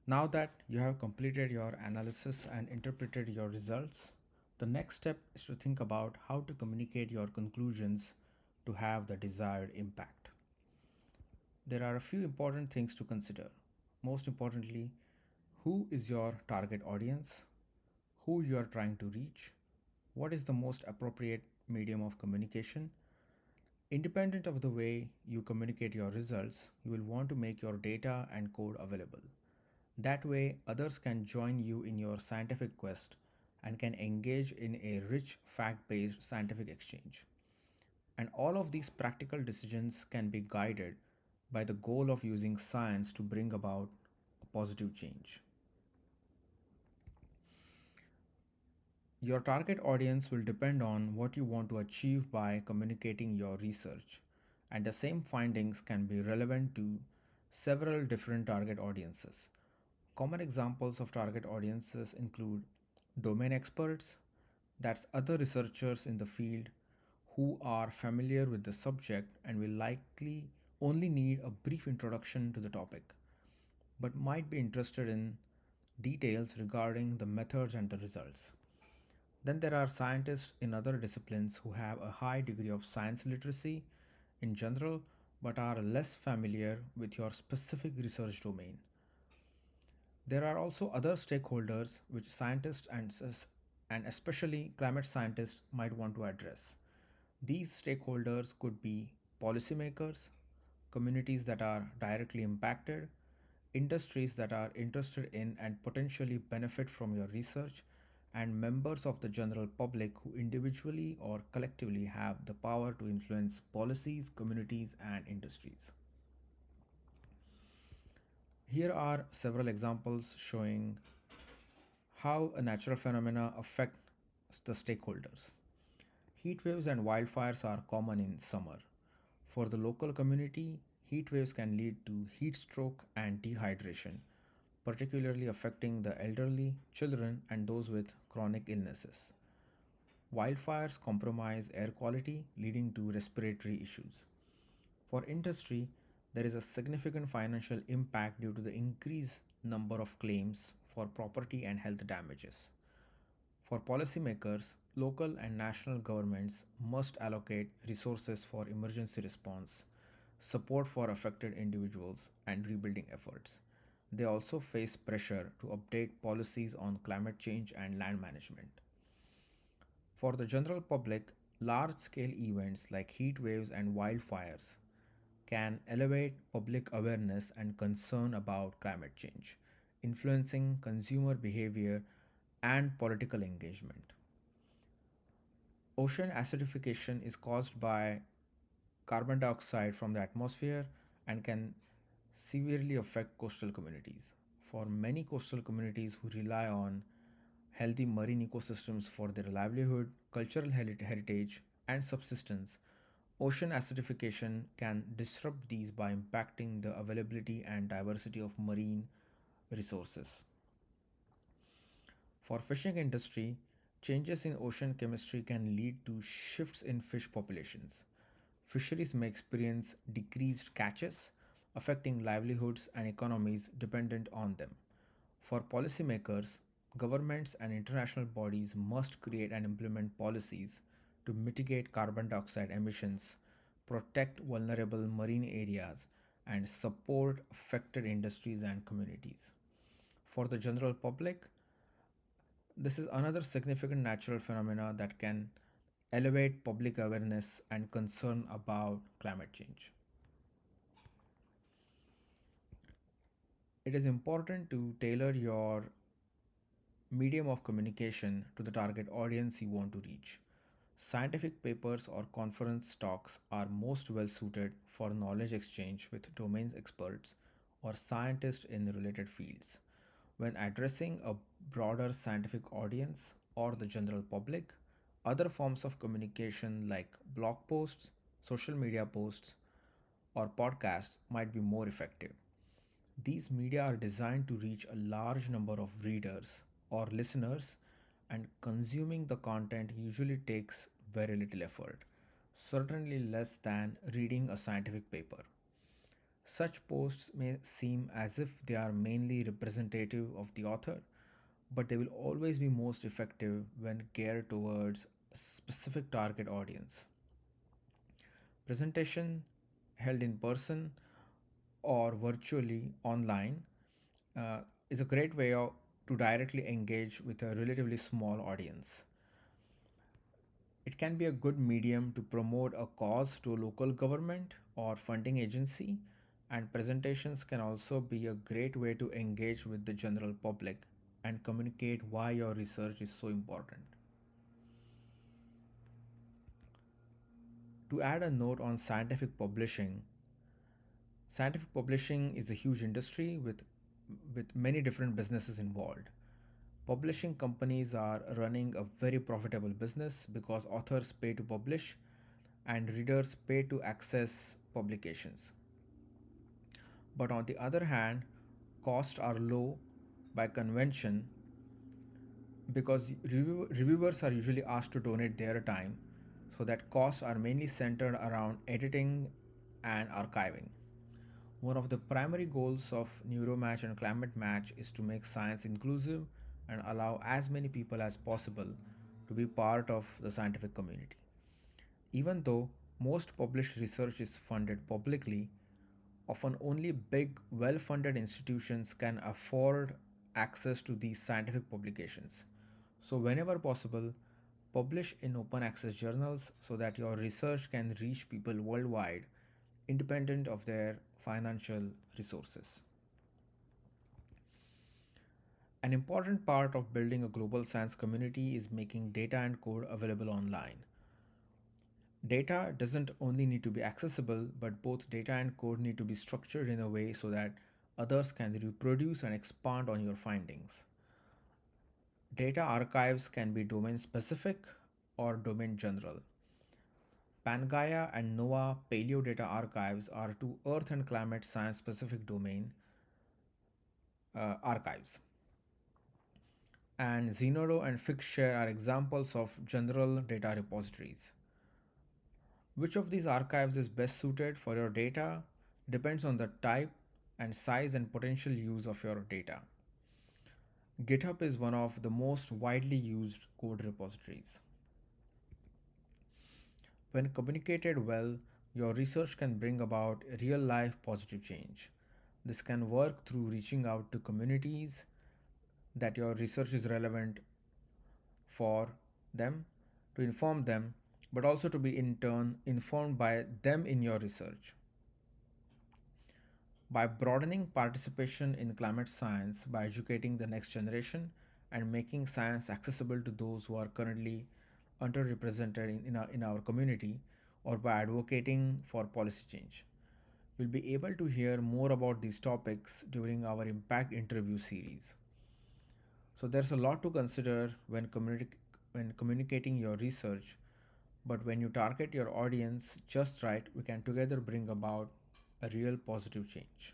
Now that you have completed your analysis and interpreted your results, the next step is to think about how to communicate your conclusions to have the desired impact. There are a few important things to consider. Most importantly, who is your target audience? Who you are trying to reach? What is the most appropriate medium of communication? Independent of the way you communicate your results, you will want to make your data and code available. That way, others can join you in your scientific quest and can engage in a rich fact based scientific exchange. And all of these practical decisions can be guided by the goal of using science to bring about a positive change. Your target audience will depend on what you want to achieve by communicating your research, and the same findings can be relevant to several different target audiences. Common examples of target audiences include domain experts, that's other researchers in the field who are familiar with the subject and will likely only need a brief introduction to the topic, but might be interested in details regarding the methods and the results. Then there are scientists in other disciplines who have a high degree of science literacy in general but are less familiar with your specific research domain. There are also other stakeholders which scientists and especially climate scientists might want to address. These stakeholders could be policymakers, communities that are directly impacted, industries that are interested in and potentially benefit from your research, and members of the general public who individually or collectively have the power to influence policies, communities, and industries. Here are several examples showing how a natural phenomena affect the stakeholders. Heat waves and wildfires are common in summer. For the local community, heat waves can lead to heat stroke and dehydration, particularly affecting the elderly, children, and those with chronic illnesses. Wildfires compromise air quality, leading to respiratory issues. For industry, there is a significant financial impact due to the increased number of claims for property and health damages. For policymakers, local and national governments must allocate resources for emergency response, support for affected individuals, and rebuilding efforts. They also face pressure to update policies on climate change and land management. For the general public, large scale events like heat waves and wildfires can elevate public awareness and concern about climate change, influencing consumer behavior and political engagement. Ocean acidification is caused by carbon dioxide from the atmosphere and can severely affect coastal communities. For many coastal communities who rely on healthy marine ecosystems for their livelihood, cultural heritage, and subsistence, ocean acidification can disrupt these by impacting the availability and diversity of marine resources. For fishing industry, changes in ocean chemistry can lead to shifts in fish populations. Fisheries may experience decreased catches, affecting livelihoods and economies dependent on them. For policymakers, governments and international bodies must create and implement policies to mitigate carbon dioxide emissions, protect vulnerable marine areas, and support affected industries and communities. For the general public, this is another significant natural phenomena that can elevate public awareness and concern about climate change. It is important to tailor your medium of communication to the target audience you want to reach. Scientific papers or conference talks are most well suited for knowledge exchange with domain experts or scientists in related fields. When addressing a broader scientific audience or the general public, other forms of communication like blog posts, social media posts, or podcasts might be more effective. These media are designed to reach a large number of readers or listeners, and consuming the content usually takes very little effort, certainly less than reading a scientific paper. Such posts may seem as if they are mainly representative of the author, but they will always be most effective when geared towards a specific target audience. Presentation held in person or virtually online uh, is a great way to directly engage with a relatively small audience. It can be a good medium to promote a cause to a local government or funding agency, and presentations can also be a great way to engage with the general public and communicate why your research is so important. To add a note on scientific publishing is a huge industry with many different businesses involved. Publishing companies are running a very profitable business because authors pay to publish and readers pay to access publications. But on the other hand, costs are low by convention because reviewers are usually asked to donate their time, so that costs are mainly centered around editing and archiving. One of the primary goals of Neuromatch and Climate Match is to make science inclusive and allow as many people as possible to be part of the scientific community. Even though most published research is funded publicly, often only big, well funded institutions can afford access to these scientific publications. So, whenever possible, publish in open access journals so that your research can reach people worldwide, independent of their financial resources. An important part of building a global science community is making data and code available online. Data doesn't only need to be accessible, but both data and code need to be structured in a way so that others can reproduce and expand on your findings. Data archives can be domain specific or domain general. Pangaea and NOAA Paleo Data Archives are two Earth and climate science specific domain archives. And Zenodo and Figshare are examples of general data repositories. Which of these archives is best suited for your data depends on the type and size and potential use of your data. GitHub is one of the most widely used code repositories. When communicated well, your research can bring about real life positive change. This can work through reaching out to communities that your research is relevant for them, to inform them, but also to be in turn informed by them in your research. By broadening participation in climate science, by educating the next generation, and making science accessible to those who are currently underrepresented in our community, or by advocating for policy change. You'll be able to hear more about these topics during our Impact interview series. So there's a lot to consider when communicating your research, but when you target your audience just right, we can together bring about a real positive change.